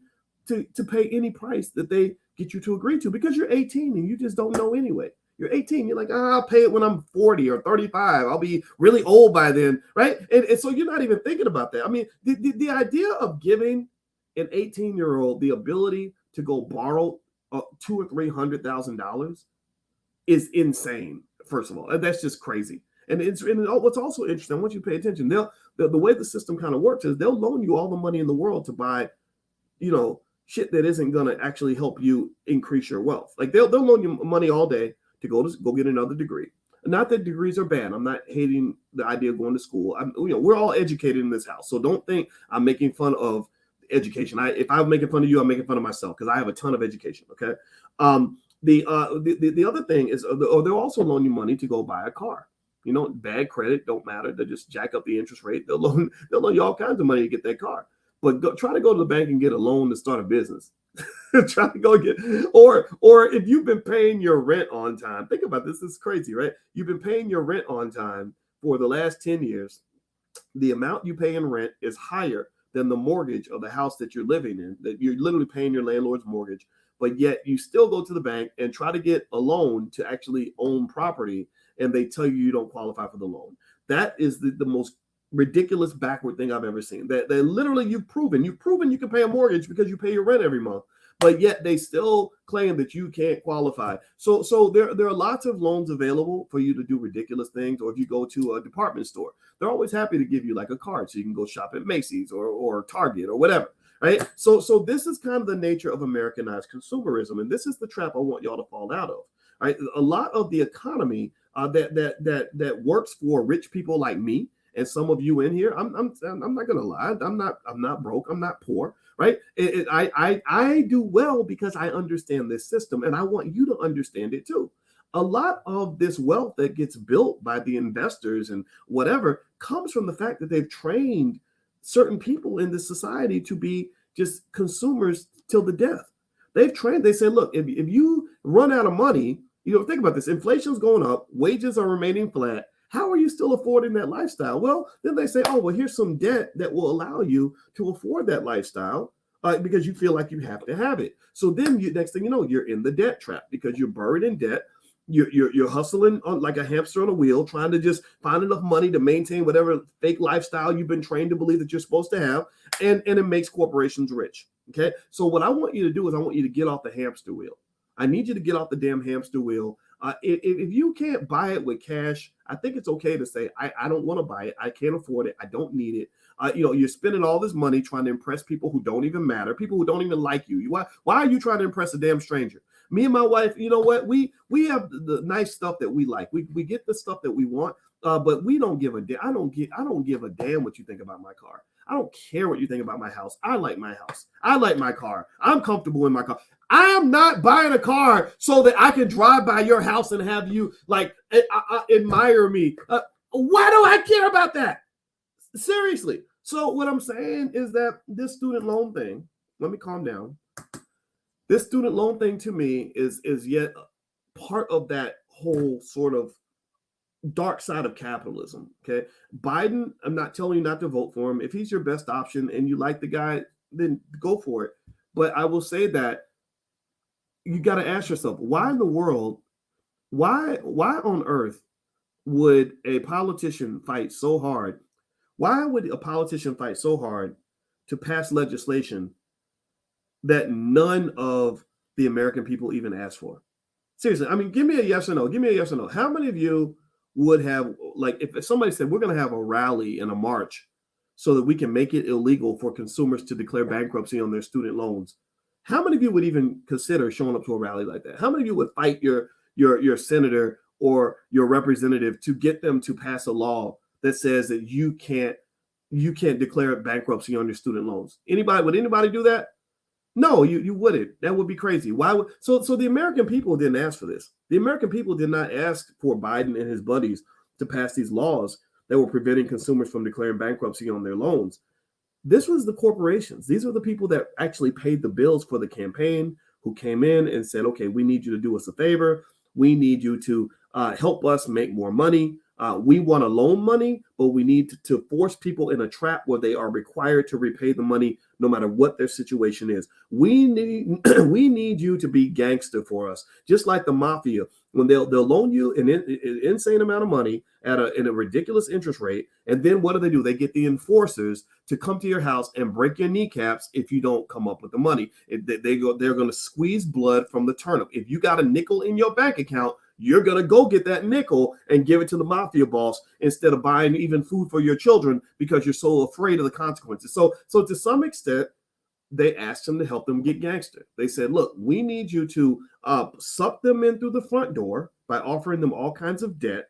to pay any price that they get you to agree to, because you're 18 and you just don't know anyway. You're 18. You're like, I'll pay it when I'm 40 or 35. I'll be really old by then, right? And so you're not even thinking about that. I mean, the idea of giving an 18-year-old the ability to go borrow $200,000 or $300,000 is insane. First of all, and that's just crazy. And what's also interesting, I want you to pay attention. The way the system kind of works is they'll loan you all the money in the world to buy, shit that isn't going to actually help you increase your wealth. Like they'll loan you money all day to go get another degree. Not that degrees are bad. I'm not hating the idea of going to school. We're all educated in this house, so don't think I'm making fun of education. If I'm making fun of you, I'm making fun of myself, because I have a ton of education. Okay. The other thing is, they'll also loan you money to go buy a car. Bad credit don't matter. They just jack up the interest rate. They'll loan you all kinds of money to get that car. But try to go to the bank and get a loan to start a business. Try to go get, or if you've been paying your rent on time. Think about this. This is crazy, right? You've been paying your rent on time for the last 10 years. The amount you pay in rent is higher than the mortgage of the house that you're living in, that you're literally paying your landlord's mortgage, but yet you still go to the bank and try to get a loan to actually own property, and they tell you don't qualify for the loan. That is the most ridiculous backward thing I've ever seen. That literally you've proven you can pay a mortgage because you pay your rent every month, but yet they still claim that you can't qualify. So there are lots of loans available for you to do ridiculous things. Or if you go to a department store, they're always happy to give you like a card so you can go shop at Macy's or Target or whatever, right? So this is kind of the nature of Americanized consumerism, and this is the trap I want y'all to fall out of. Right? A lot of the economy that works for rich people like me and some of you in here, I'm not gonna lie, I'm not broke, I'm not poor, right? I do well because I understand this system, and I want you to understand it too. A lot of this wealth that gets built by the investors and whatever comes from the fact that they've trained certain people in this society to be just consumers till the death. They say, look, if you run out of money, think about this, inflation's going up, wages are remaining flat. How are you still affording that lifestyle? Well, then they say, oh, well, here's some debt that will allow you to afford that lifestyle because you feel like you have to have it. So then next thing you know, you're in the debt trap because you're buried in debt. You're hustling on like a hamster on a wheel, trying to just find enough money to maintain whatever fake lifestyle you've been trained to believe that you're supposed to have. And it makes corporations rich. Okay. So what I want you to do is I want you to get off the hamster wheel. I need you to get off the damn hamster wheel. If you can't buy it with cash, I think it's okay to say, I don't want to buy it. I can't afford it. I don't need it. You're spending all this money trying to impress people who don't even matter, people who don't even like you. Why are you trying to impress a damn stranger? Me and my wife, you know what? We have the nice stuff that we like. We get the stuff that we want, but we don't give a damn. I don't give a damn what you think about my car. I don't care what you think about my house. I like my house. I like my car. I'm comfortable in my car. I am not buying a car so that I can drive by your house and have you like admire me. Why do I care about that? Seriously. So what I'm saying is that this student loan thing, let me calm down. This student loan thing to me is yet part of that whole sort of dark side of capitalism. Okay. Biden, I'm not telling you not to vote for him. If he's your best option and you like the guy, then go for it. But I will say that you got to ask yourself, why in the world, why on earth would a politician fight so hard? Why would a politician fight so hard to pass legislation that none of the American people even asked for? Seriously, I mean, give me a yes or no. Give me a yes or no. How many of you would have, like, if somebody said, we're going to have a rally and a march so that we can make it illegal for consumers to declare bankruptcy on their student loans, how many of you would even consider showing up to a rally like that? How many of you would fight your senator or your representative to get them to pass a law that says that you can't you can't declare bankruptcy on your student loans. Would anybody do that? No, you wouldn't. That would be crazy. Why would so the American people didn't ask for this. The American people did not ask for Biden and his buddies to pass these laws that were preventing consumers from declaring bankruptcy on their loans. This was the corporations. These are the people that actually paid the bills for the campaign, who came in and said, okay, we need you to do us a favor. We need you to help us make more money. We want to loan money, but we need to force people in a trap where they are required to repay the money no matter what their situation is. We need we need you to be gangster for us, just like the mafia. When they'll loan you an insane amount of money at a ridiculous interest rate, and then what do? They get the enforcers to come to your house and break your kneecaps if you don't come up with the money. They're going to squeeze blood from the turnip. If you got a nickel in your bank account, you're going to go get that nickel and give it to the mafia boss instead of buying even food for your children because you're so afraid of the consequences. So to some extent, they asked him to help them get gangster. They said, look, we need you to suck them in through the front door by offering them all kinds of debt.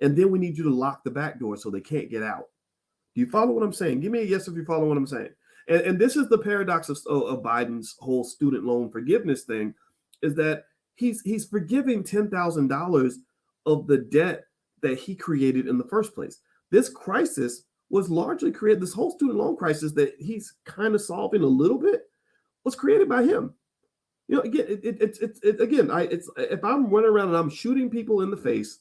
And then we need you to lock the back door so they can't get out. Do you follow what I'm saying? Give me a yes if you follow what I'm saying. And this is the paradox of Biden's whole student loan forgiveness thing, is that he's forgiving $10,000 of the debt that he created in the first place. This crisis was largely created, this whole student loan crisis that he's kind of solving a little bit was created by him. You know, again, if I'm running around and I'm shooting people in the face,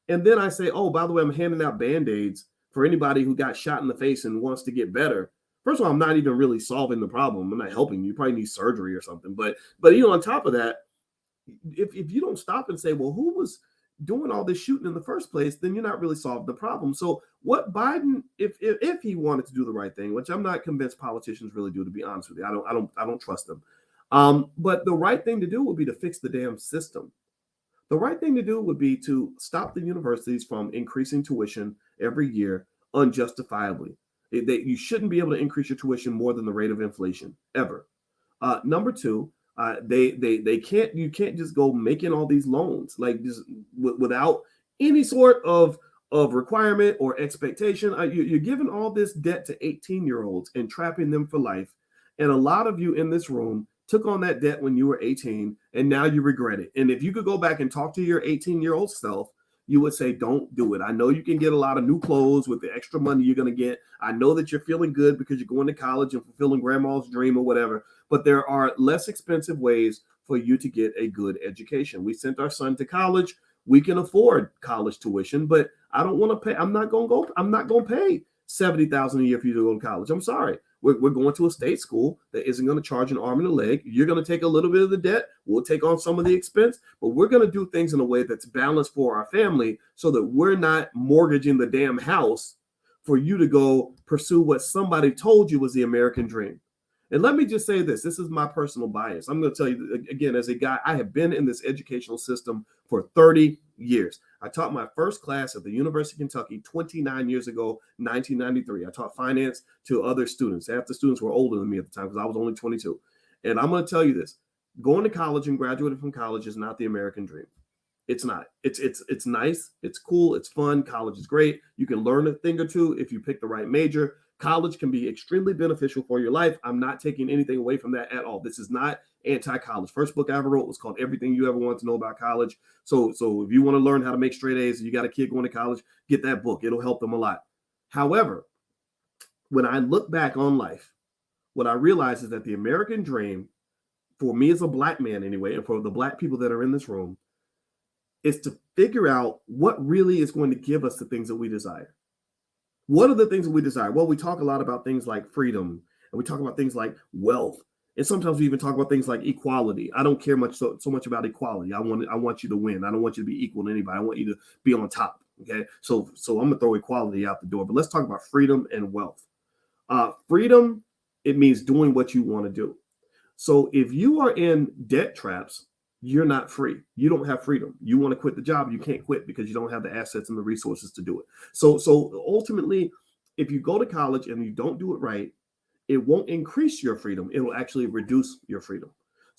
and then I say, oh, by the way, I'm handing out Band-Aids for anybody who got shot in the face and wants to get better. First of all, I'm not even really solving the problem. I'm not helping you. You probably need surgery or something. But on top of that, if you don't stop and say, well, who was doing all this shooting in the first place, then you're not really solving the problem. So what Biden, if he wanted to do the right thing, which I'm not convinced politicians really do, to be honest with you, I don't trust them. But the right thing to do would be to fix the damn system. The right thing to do would be to stop the universities from increasing tuition every year unjustifiably. You shouldn't be able to increase your tuition more than the rate of inflation ever. Number two, they can't. You can't just go making all these loans like just without any sort of requirement or expectation. You're giving all this debt to 18-year-olds and trapping them for life. And a lot of you in this room took on that debt when you were 18, and now you regret it. And if you could go back and talk to your 18-year-old self, you would say, don't do it. I know you can get a lot of new clothes with the extra money you're going to get. I know that you're feeling good because you're going to college and fulfilling grandma's dream or whatever, but there are less expensive ways for you to get a good education. We sent our son to college. We can afford college tuition, but I don't want to pay. I'm not going to pay $70,000 a year for you to go to college. I'm sorry. We're going to a state school that isn't going to charge an arm and a leg. You're going to take a little bit of the debt. We'll take on some of the expense, but we're going to do things in a way that's balanced for our family so that we're not mortgaging the damn house for you to go pursue what somebody told you was the American dream. And let me just say this. This is my personal bias. I'm going to tell you again, as a guy, I have been in this educational system for 30 years. I taught my first class at the University of Kentucky 29 years ago, 1993. I taught finance to other students. Half the students were older than me at the time because I was only 22. And I'm going to tell you this. Going to college and graduating from college is not the American dream. It's not. It's nice. It's cool. It's fun. College is great. You can learn a thing or two if you pick the right major. College can be extremely beneficial for your life. I'm not taking anything away from that at all. This is not anti-college. First book I ever wrote was called Everything You Ever Want to Know About College. So if you want to learn how to make straight A's and you got a kid going to college, get that book. It'll help them a lot. However, when I look back on life, what I realize is that the American dream, for me as a black man anyway, and for the black people that are in this room, is to figure out what really is going to give us the things that we desire. What are the things that we desire? Well, we talk a lot about things like freedom, and we talk about things like wealth, and sometimes we even talk about things like equality. I don't care so much about equality. I want you to win. I don't want you to be equal to anybody. I want you to be on top. Okay, so I'm gonna throw equality out the door. But let's talk about freedom and wealth. Freedom, it means doing what you want to do. So if you are in debt traps, you're not free. You don't have freedom. You want to quit the job, you can't quit because you don't have the assets and the resources to do it. So ultimately, if you go to college and you don't do it right, it won't increase your freedom. It will actually reduce your freedom.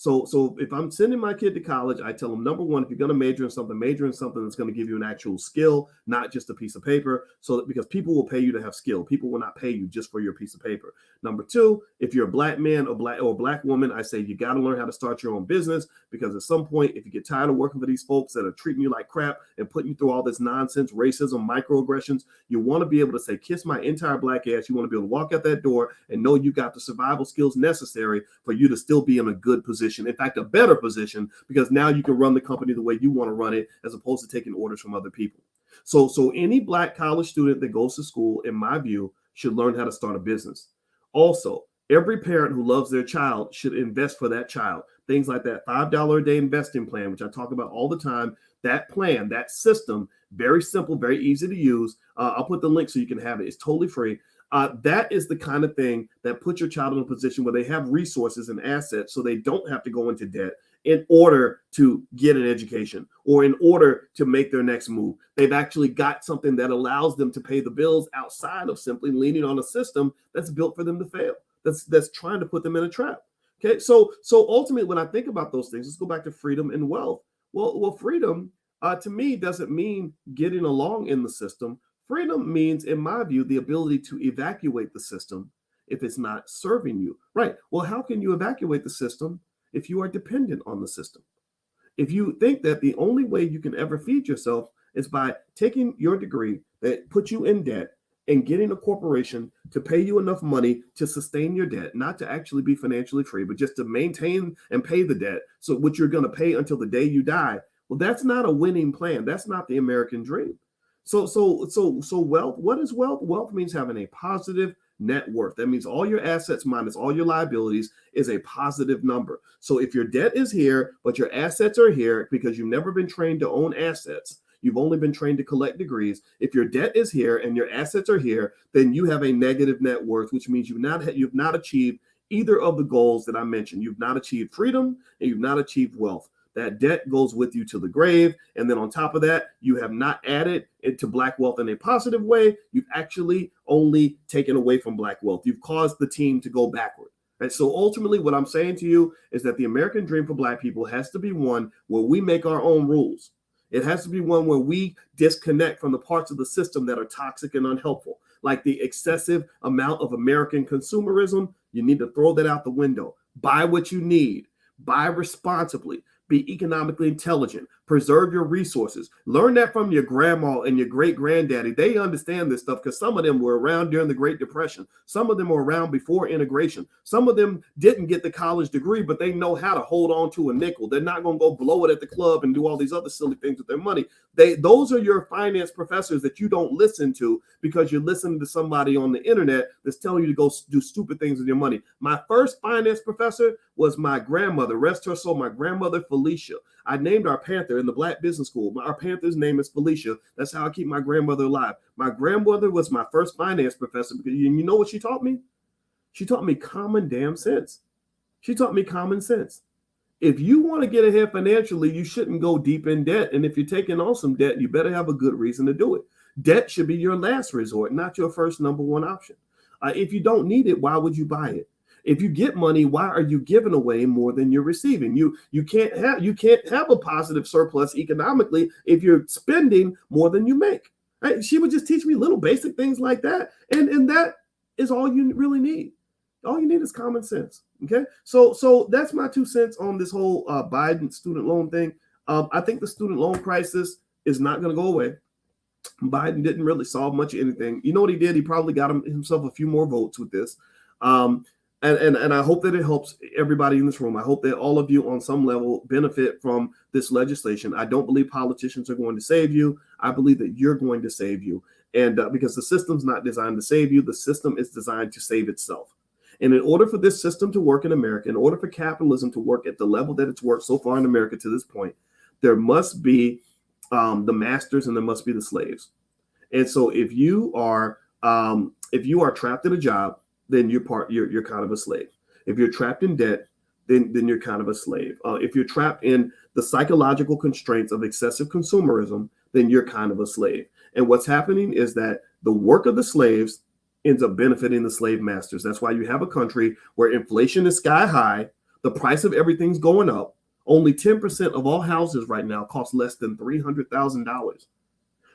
So if I'm sending my kid to college, I tell them, number one, if you're going to major in something that's going to give you an actual skill, not just a piece of paper. So that, because people will pay you to have skill, people will not pay you just for your piece of paper. Number two, if you're a black man or black woman, I say you got to learn how to start your own business, because at some point, if you get tired of working for these folks that are treating you like crap and putting you through all this nonsense, racism, microaggressions, you want to be able to say, kiss my entire black ass. You want to be able to walk out that door and know you got the survival skills necessary for you to still be in a good position. In fact, a better position, because now you can run the company the way you want to run it, as opposed to taking orders from other people. So any black college student that goes to school, in my view, should learn how to start a business. Also, every parent who loves their child should invest for that child. Things like that $5 a day investing plan, which I talk about all the time. That plan, that system, very simple, very easy to use. I'll put the link so you can have it. It's totally free. That is the kind of thing that puts your child in a position where they have resources and assets so they don't have to go into debt in order to get an education or in order to make their next move. They've actually got something that allows them to pay the bills outside of simply leaning on a system that's built for them to fail, that's trying to put them in a trap. Okay, so ultimately, when I think about those things, let's go back to freedom and wealth. Well, freedom to me doesn't mean getting along in the system. Freedom means, in my view, the ability to evacuate the system if it's not serving you. Right. Well, how can you evacuate the system if you are dependent on the system? If you think that the only way you can ever feed yourself is by taking your degree that puts you in debt and getting a corporation to pay you enough money to sustain your debt, not to actually be financially free, but just to maintain and pay the debt, so which you're going to pay until the day you die. Well, that's not a winning plan. That's not the American dream. So wealth, what is wealth? Wealth means having a positive net worth. That means all your assets minus all your liabilities is a positive number. So if your debt is here, but your assets are here because you've never been trained to own assets, you've only been trained to collect degrees. If your debt is here and your assets are here, then you have a negative net worth, which means you've not achieved either of the goals that I mentioned. You've not achieved freedom and you've not achieved wealth. That debt goes with you to the grave. And then on top of that, you have not added into black wealth in a positive way. You've actually only taken away from black wealth. You've caused the team to go backward. Right? So ultimately, what I'm saying to you is that the American dream for black people has to be one where we make our own rules. It has to be one where we disconnect from the parts of the system that are toxic and unhelpful, like the excessive amount of American consumerism. You need to throw that out the window. Buy what you need. Buy responsibly. Be economically intelligent. Preserve your resources. Learn that from your grandma and your great granddaddy. They understand this stuff because some of them were around during the Great Depression. Some of them were around before integration. Some of them didn't get the college degree, but they know how to hold on to a nickel. They're not going to go blow it at the club and do all these other silly things with their money. Those are your finance professors that you don't listen to because you're listening to somebody on the internet that's telling you to go do stupid things with your money. My first finance professor was my grandmother, rest her soul, my grandmother Felicia. I named our panther in the Black Business School. Our panther's name is Felicia. That's how I keep my grandmother alive. My grandmother was my first finance professor because you know what she taught me? She taught me common damn sense. She taught me common sense. If you want to get ahead financially, you shouldn't go deep in debt. And if you're taking on some debt, you better have a good reason to do it. Debt should be your last resort, not your first number one option. If you don't need it, why would you buy it? If you get money, why are you giving away more than you're receiving? You can't have a positive surplus economically if you're spending more than you make. Right? She would just teach me little basic things like that, and that is all you really need. All you need is common sense. Okay, so that's my 2 cents on this whole Biden student loan thing. I think the student loan crisis is not going to go away. Biden didn't really solve much of anything. You know what he did? He probably got himself a few more votes with this. And I hope that it helps everybody in this room. I hope that all of you on some level benefit from this legislation. I don't believe politicians are going to save you. I believe that you're going to save you. And because the system's not designed to save you, the system is designed to save itself. And in order for this system to work in America, in order for capitalism to work at the level that it's worked so far in America to this point, there must be the masters and there must be the slaves. And so if you are trapped in a job, then you're kind of a slave. If you're trapped in debt, then you're kind of a slave. If you're trapped in the psychological constraints of excessive consumerism, then you're kind of a slave. And what's happening is that the work of the slaves ends up benefiting the slave masters. That's why you have a country where inflation is sky high, The price of everything's going up. Only 10% of all houses right now cost less than $300,000.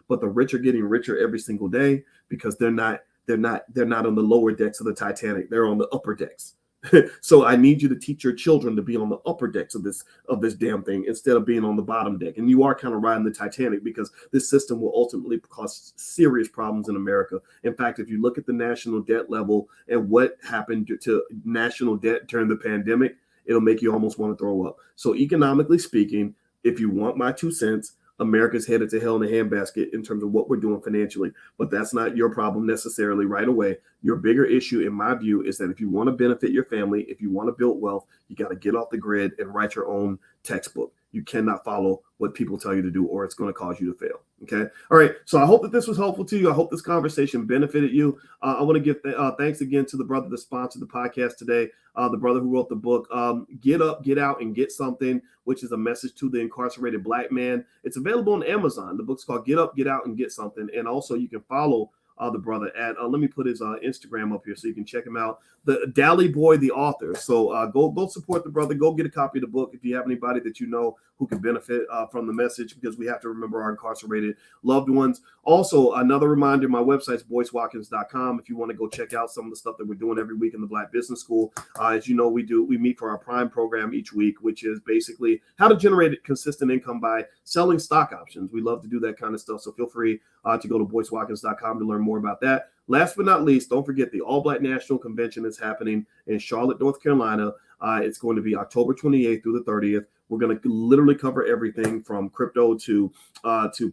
But the rich are getting richer every single day because they're not on the lower decks of the Titanic. They're on the upper decks. So I need you to teach your children to be on the upper decks of this damn thing instead of being on the bottom deck. And you are kind of riding the Titanic because this system will ultimately cause serious problems in America. In fact, if you look at the national debt level and what happened to national debt during the pandemic, it'll make you almost want to throw up. So economically speaking, if you want my 2 cents, America's headed to hell in a handbasket in terms of what we're doing financially, but that's not your problem necessarily right away. Your bigger issue, in my view, is that if you want to benefit your family, if you want to build wealth, you got to get off the grid and write your own textbook. You cannot follow what people tell you to do, or it's going to cause you to fail. Okay. All right. So I hope that this was helpful to you. I hope this conversation benefited you. I want to give thanks again to the brother that sponsored the podcast today, the brother who wrote the book, Get Up, Get Out, and Get Something, which is a message to the incarcerated Black man. It's available on Amazon. The book's called Get Up, Get Out, and Get Something. And also you can follow the brother at, let me put his Instagram up here so you can check him out. The Dally Boy, the author. So go support the brother. Go get a copy of the book if you have anybody that you know who can benefit from the message, because we have to remember our incarcerated loved ones. Also, another reminder, my website's boycewatkins.com. If you want to go check out some of the stuff that we're doing every week in the Black Business School. As you know, we meet for our Prime program each week, which is basically how to generate consistent income by selling stock options. We love to do that kind of stuff. So feel free to go to boycewatkins.com to learn more about that. Last but not least, don't forget the All Black National Convention is happening in Charlotte, North Carolina. It's going to be October 28th through the 30th. We're going to literally cover everything from crypto to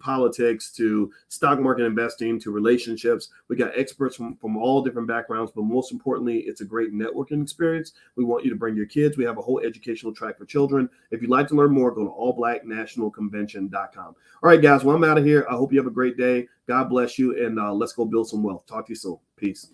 politics to stock market investing to relationships. We got experts from all different backgrounds, but most importantly, it's a great networking experience. We want you to bring your kids. We have a whole educational track for children. If you'd like to learn more, go to allblacknationalconvention.com. All right, guys, well, I'm out of here. I hope you have a great day. God bless you, and let's go build some wealth. Talk to you soon. Peace.